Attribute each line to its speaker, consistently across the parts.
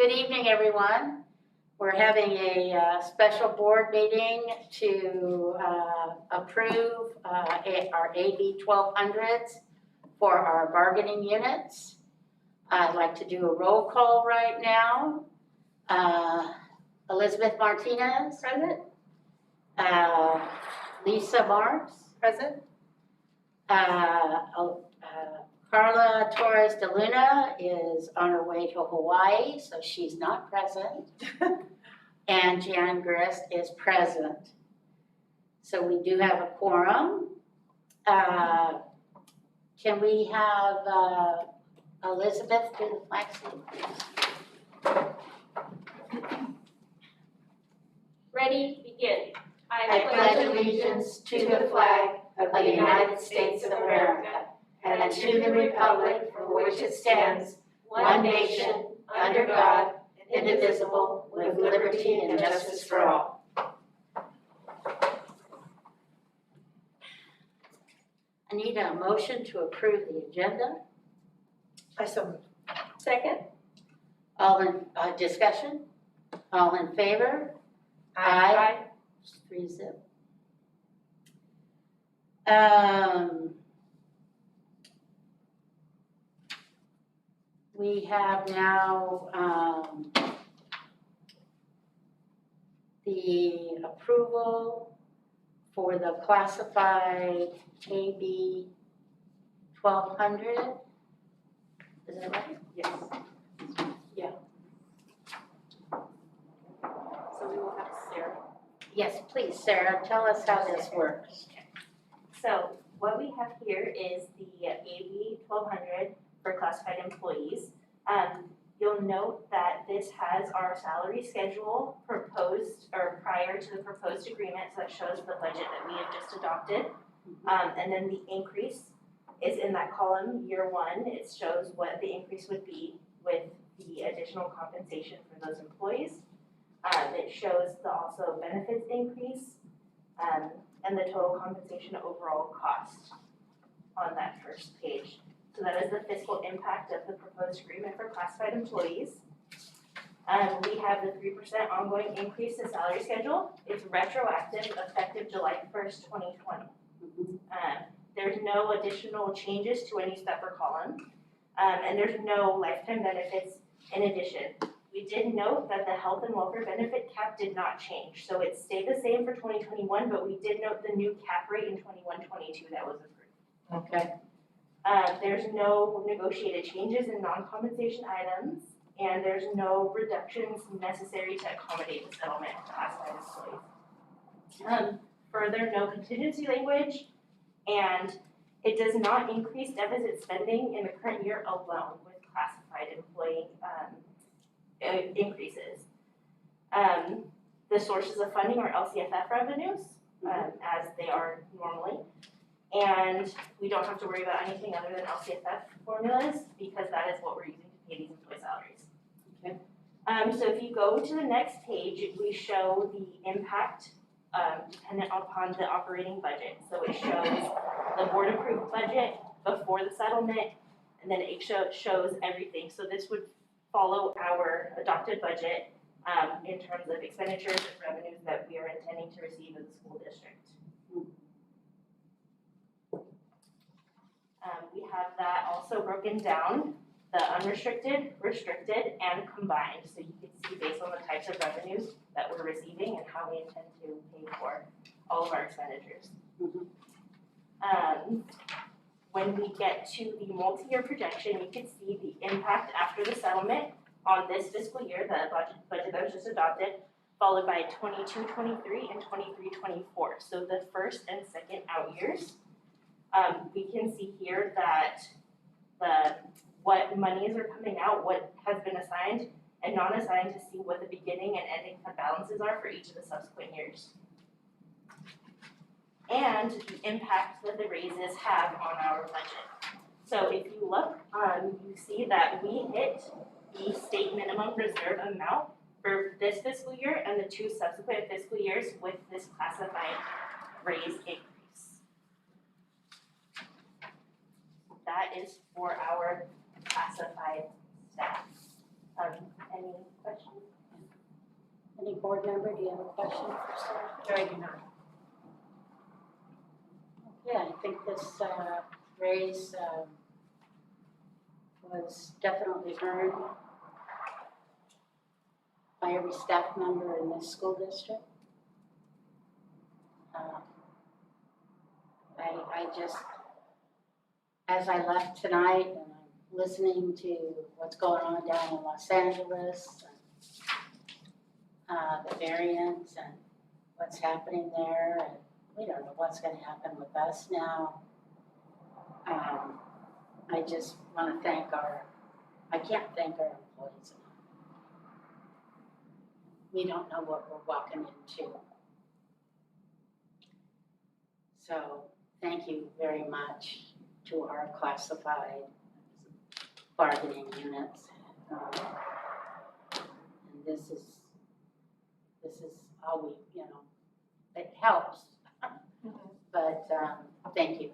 Speaker 1: Good evening, everyone. We're having a special board meeting to approve our AB 1200s for our bargaining units. I'd like to do a roll call right now. Elizabeth Martinez. Present. Lisa Marks. Present. Carla Torres de Luna is on her way to Hawaii, so she's not present. And Jan Grist is present. So we do have a quorum. Can we have Elizabeth do the flag salute, please?
Speaker 2: Ready, begin.
Speaker 1: I pledge allegiance to the flag of the United States of America and to the republic for which it stands, one nation, under God, indivisible, with liberty and justice for all. I need a motion to approve the agenda.
Speaker 2: I so moved. Second.
Speaker 1: All in discussion? All in favor? Aye. 3-0. We have now the approval for the classified AB 1200. Is that right?
Speaker 2: Yes.
Speaker 1: Yeah.
Speaker 2: So we will have Sarah.
Speaker 1: Yes, please, Sarah, tell us how this works.
Speaker 3: So what we have here is the AB 1200 for classified employees. You'll note that this has our salary schedule proposed or prior to the proposed agreement, so that shows the budget that we have just adopted. And then the increase is in that column, year one. It shows what the increase would be with the additional compensation for those employees. It shows the also benefits increase and the total compensation overall cost on that first page. So that is the fiscal impact of the proposed agreement for classified employees. We have the 3% ongoing increase in salary schedule. It's retroactive, effective July 1st, 2020. There's no additional changes to any separate column, and there's no lifetime benefits in addition. We did note that the health and welfare benefit cap did not change, so it stayed the same for 2021, but we did note the new cap rate in 21-22 that was approved.
Speaker 1: Okay.
Speaker 3: There's no negotiated changes in non-compensation items, and there's no reductions necessary to accommodate the settlement of classified employees. Further, no contingency language, and it does not increase deficit spending in the current year alone with classified employee increases. The sources of funding are LCFF revenues, as they are normally. And we don't have to worry about anything other than LCFF formulas because that is what we're using to pay these employee salaries.
Speaker 1: Okay.
Speaker 3: So if you go to the next page, we show the impact dependent upon the operating budget. So it shows the board approved budget before the settlement, and then it shows everything. So this would follow our adopted budget in terms of expenditures and revenues that we are intending to receive as a school district. We have that also broken down, the unrestricted, restricted, and combined. So you can see based on the types of revenues that we're receiving and how we intend to pay for all of our expenditures. When we get to the multi-year projection, you can see the impact after the settlement on this fiscal year, the budget that was just adopted, followed by 22-23 and 23-24. So the first and second out years. We can see here that what monies are coming out, what has been assigned and non-assigned, to see what the beginning and ending fund balances are for each of the subsequent years. And the impact that the raises have on our budget. So if you look, you see that we hit the state minimum reserve amount for this fiscal year and the 2 subsequent fiscal years with this classified raise increase. That is for our classified staff. Any
Speaker 2: Questions?
Speaker 1: Any board member, do you have a question for Sarah?
Speaker 2: No, I do not.
Speaker 1: Yeah, I think this raise was definitely earned by every staff member in this school district. I just, as I left tonight and I'm listening to what's going on down in Los Angeles, the variants and what's happening there, and we don't know what's gonna happen with us now. I just wanna thank I can't thank our employees enough. We don't know what we're walking into. So, thank you very much to our classified bargaining units. And this is all we, it helps, but thank you.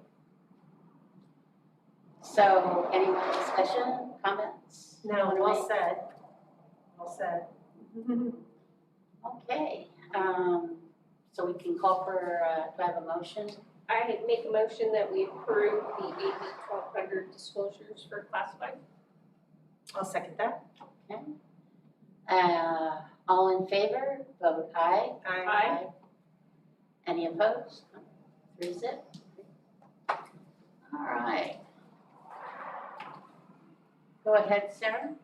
Speaker 1: So, any more discussion, comments?
Speaker 2: No, well said. Well said.
Speaker 1: Okay, so we can call for, do I have a motion?
Speaker 2: I make a motion that we approve the AB 1200 disclosures for classified. I'll second that.
Speaker 1: Okay. All in favor, vote aye.
Speaker 2: Aye.
Speaker 1: Any opposed? 3-0. All right. Go ahead, Sarah.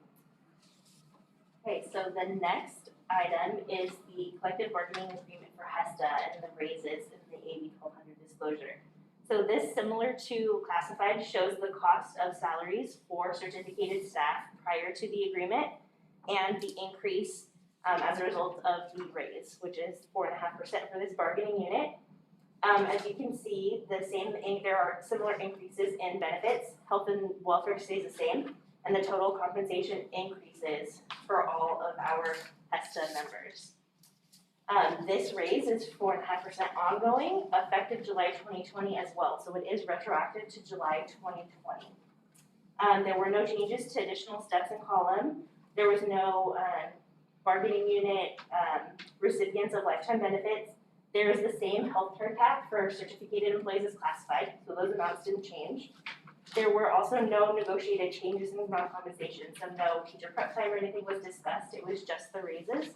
Speaker 3: Okay, so the next item is the collective bargaining agreement for HESTA and the raises in the AB 1200 disclosure. So this, similar to classified, shows the cost of salaries for certificated staff prior to the agreement and the increase as a result of the raise, which is 4.5% for this bargaining unit. As you can see, there are similar increases in benefits. Health and welfare stays the same, and the total compensation increases for all of our HESTA members. This raise is 4.5% ongoing, effective July 2020 as well, so it is retroactive to July 2020. There were no changes to additional steps in column. There was no bargaining unit recipients of lifetime benefits. There is the same healthcare cap for certificated employees as classified, so those amounts didn't change. There were also no negotiated changes in non-compensation, so no teacher prep time or anything was discussed, it was just the raises.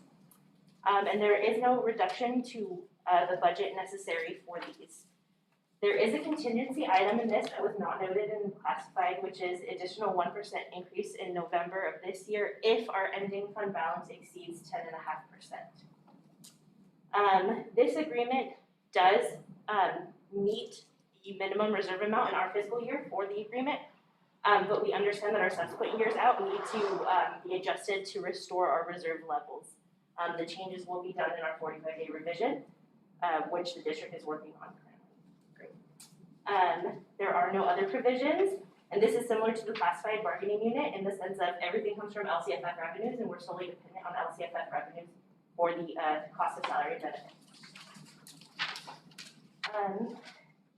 Speaker 3: And there is no reduction to the budget necessary for these. There is a contingency item in this that was not noted in classified, which is additional 1% increase in November of this year if our ending fund balance exceeds 10.5%. This agreement does meet the minimum reserve amount in our fiscal year for the agreement, but we understand that our subsequent years out need to be adjusted to restore our reserve levels. The changes will be done in our 45-day revision, which the district is working on currently. There are no other provisions, and this is similar to the classified bargaining unit in the sense of everything comes from LCFF revenues, and we're solely dependent on LCFF revenues for the cost of salary and benefits.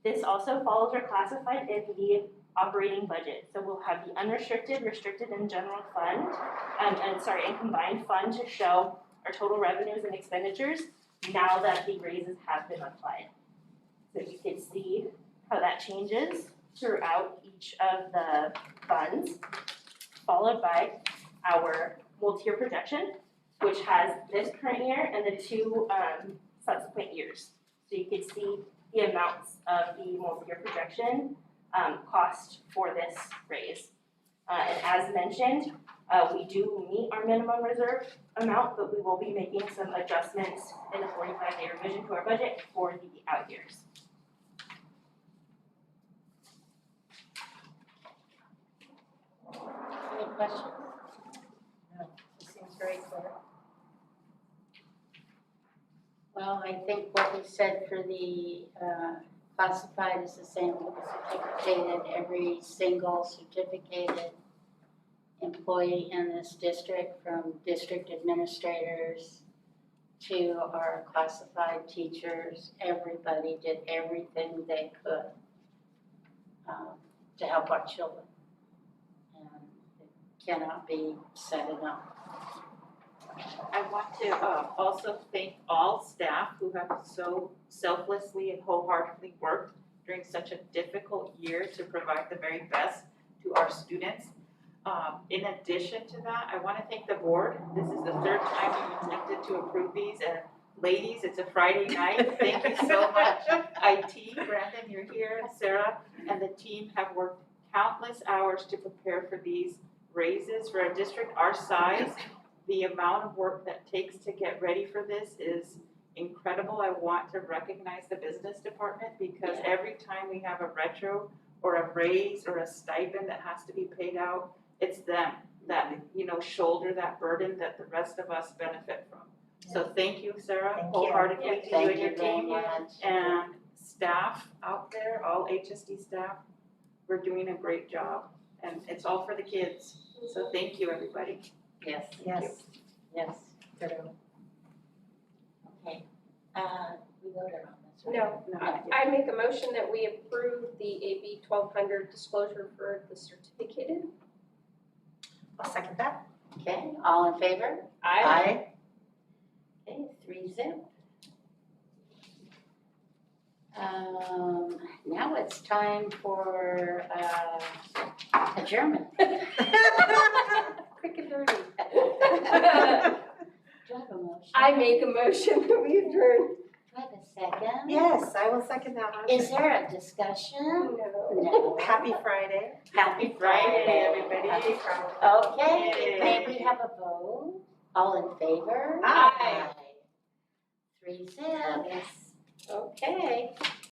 Speaker 3: This also follows our classified in the operating budget. So we'll have the unrestricted, restricted, and general fund, and combined fund to show our total revenues and expenditures now that the raises have been applied. So you can see how that changes throughout each of the funds, followed by our multi-year projection, which has this current year and the 2 subsequent years. So you can see the amounts of the multi-year projection cost for this raise. And as mentioned, we do meet our minimum reserve amount, but we will be making some adjustments in the 45-day revision to our budget for the out years.
Speaker 1: Any questions? No, it seems very clear. Well, I think what we said for the classified is the same for the certificated. Every single certificated employee in this district, from district administrators to our classified teachers, everybody did everything they could to help our children. And it cannot be said enough.
Speaker 4: I want to also thank all staff who have so selflessly and wholeheartedly worked during such a difficult year to provide the very best to our students. In addition to that, I want to thank the board. This is the third time we've attempted to approve these, and ladies, it's a Friday night. Thank you so much. IT, Brandon, you're here, and Sarah, and the team have worked countless hours to prepare for these raises. For a district our size, the amount of work that takes to get ready for this is incredible. I want to recognize the business department because every time we have a retro or a raise or a stipend that has to be paid out, it's them that, shoulder that burden that the rest of us benefit from. So thank you, Sarah,
Speaker 5: Thank you.
Speaker 4: wholeheartedly to you
Speaker 1: Thank
Speaker 4: and your
Speaker 1: you very
Speaker 4: team.
Speaker 1: much.
Speaker 4: And staff out there, all HSD staff, we're doing a great job. And it's all for the kids. So thank you, everybody.
Speaker 1: Yes,
Speaker 5: Yes.
Speaker 1: yes.
Speaker 5: Ditto.
Speaker 1: Okay, we voted on this, right?
Speaker 2: No, I make a motion that we approve the AB 1200 disclosure for the certificated.
Speaker 5: I'll second that.
Speaker 1: Okay, all in favor?
Speaker 5: Aye.
Speaker 1: Okay, 3-0. Now it's time for adjournment. Quick and dirty. Do I have a motion?
Speaker 2: I make a motion that we adjourn.
Speaker 1: Do I have a second?
Speaker 5: Yes, I will second that one.
Speaker 1: Is there a discussion?
Speaker 2: No.
Speaker 1: No.
Speaker 5: Happy Friday.
Speaker 1: Happy
Speaker 4: Friday, everybody.
Speaker 5: Happy Friday.
Speaker 1: Okay,
Speaker 4: Yay.
Speaker 1: may we have a vote? All in favor?
Speaker 2: Aye.
Speaker 1: 3-0. Yes. Okay.